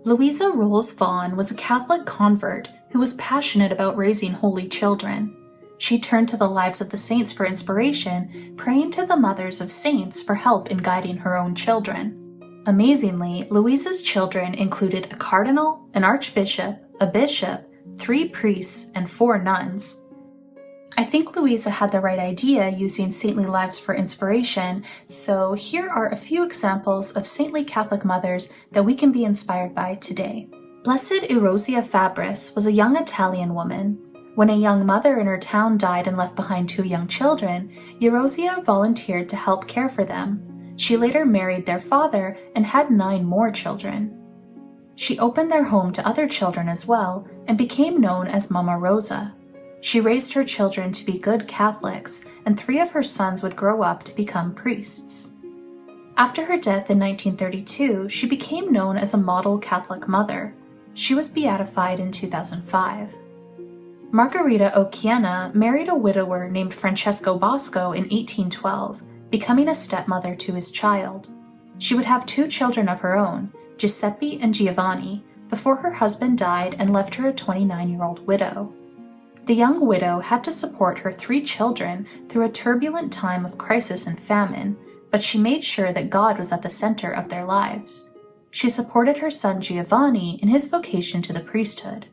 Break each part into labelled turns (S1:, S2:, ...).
S1: Louisa Rolls Vaughan was a Catholic convert who was passionate about raising holy children. She turned to the lives of the saints for inspiration, praying to the mothers of saints for help in guiding her own children. Amazingly, Louisa's children included a cardinal, an archbishop, a bishop, 3 priests, and 4 nuns. I think Louisa had the right idea using saintly lives for inspiration, so here are a few examples of saintly Catholic mothers that we can be inspired by today. Blessed Eurosia Fabris was a young Italian woman. When a young mother in her town died and left behind 2 young children, Eurosia volunteered to help care for them. She later married their father and had 9 more children. She opened their home to other children as well and became known as Mama Rosa. She raised her children to be good Catholics, and 3 of her sons would grow up to become priests. After her death in 1932, she became known as a model Catholic mother. She was beatified in 2005. Margherita Occhiena married a widower named Francesco Bosco in 1812, becoming a stepmother to his child. She would have 2 children of her own, Giuseppe and Giovanni, before her husband died and left her a 29-year-old widow. The young widow had to support her 3 children through a turbulent time of crisis and famine, but she made sure that God was at the center of their lives. She supported her son Giovanni in his vocation to the priesthood.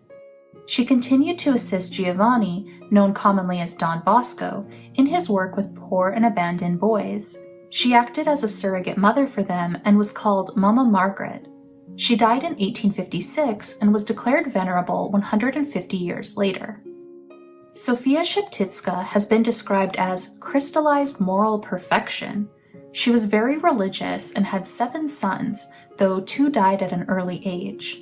S1: She continued to assist Giovanni, known commonly as Don Bosco, in his work with poor and abandoned boys. She acted as a surrogate mother for them and was called Mama Margaret. She died in 1856 and was declared venerable 150 years later. Sofia Sheptytsky has been described as crystallized moral perfection. She was very religious and had 7 sons, though 2 died at an early age.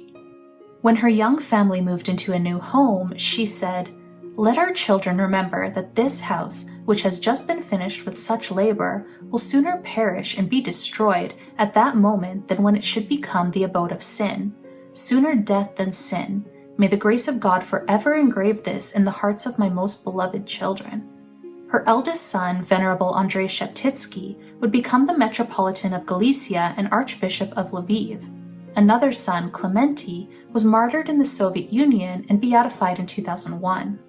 S1: When her young family moved into a new home, she said, "Let our children remember that this house, which has just been finished with such labor, will sooner perish and be destroyed at that moment than when it should become the abode of sin. Sooner death than sin. May the grace of God forever engrave this in the hearts of my most beloved children." Her eldest son, Venerable Andrei Sheptytsky, would become the Metropolitan of Galicia and Archbishop of Lviv. Another son, Clementi, was martyred in the Soviet Union and beatified in 2001.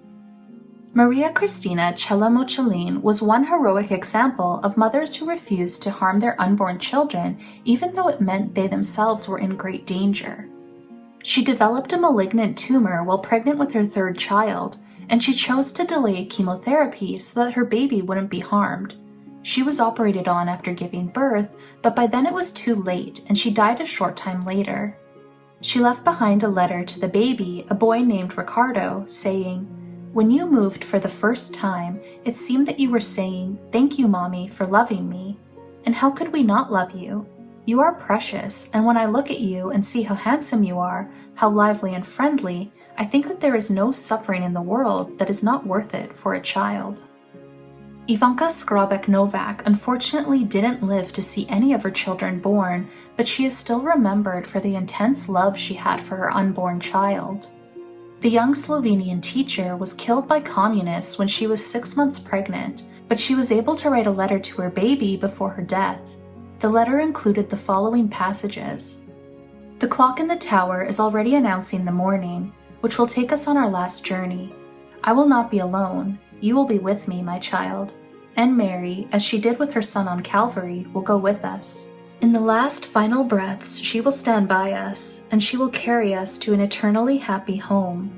S1: Maria Cristina Cella Mocellin was one heroic example of mothers who refused to harm their unborn children even though it meant they themselves were in great danger. She developed a malignant tumor while pregnant with her 3rd child, and she chose to delay chemotherapy so that her baby wouldn't be harmed. She was operated on after giving birth, but by then it was too late and she died a short time later. She left behind a letter to the baby, a boy named Ricardo, saying, "When you moved for the first time, it seemed that you were saying, 'Thank you, Mommy, for loving me.' And how could we not love you? You are precious, and when I look at you and see how handsome you are, how lively and friendly, I think that there is no suffering in the world that is not worth it for a child." Ivanka Skrabec Novak unfortunately didn't live to see any of her children born, but she is still remembered for the intense love she had for her unborn child. The young Slovenian teacher was killed by communists when she was 6 months pregnant, but she was able to write a letter to her baby before her death. The letter included the following passages. "The clock in the tower is already announcing the morning, which will take us on our last journey. I will not be alone. You will be with me, my child. And Mary, as she did with her son on Calvary, will go with us. In the last final breaths, she will stand by us, and she will carry us to an eternally happy home.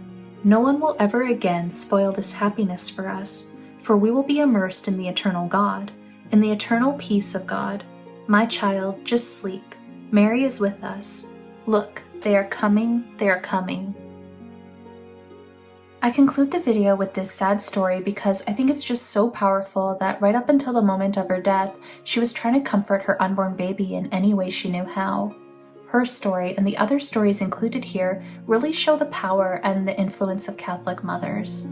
S1: No one will ever again spoil this happiness for us, for we will be immersed in the eternal God, in the eternal peace of God. My child, just sleep. Mary is with us. Look, they are coming, they are coming." I conclude the video with this sad story because I think it's just so powerful that right up until the moment of her death, she was trying to comfort her unborn baby in any way she knew how. Her story and the other stories included here really show the power and the influence of Catholic mothers.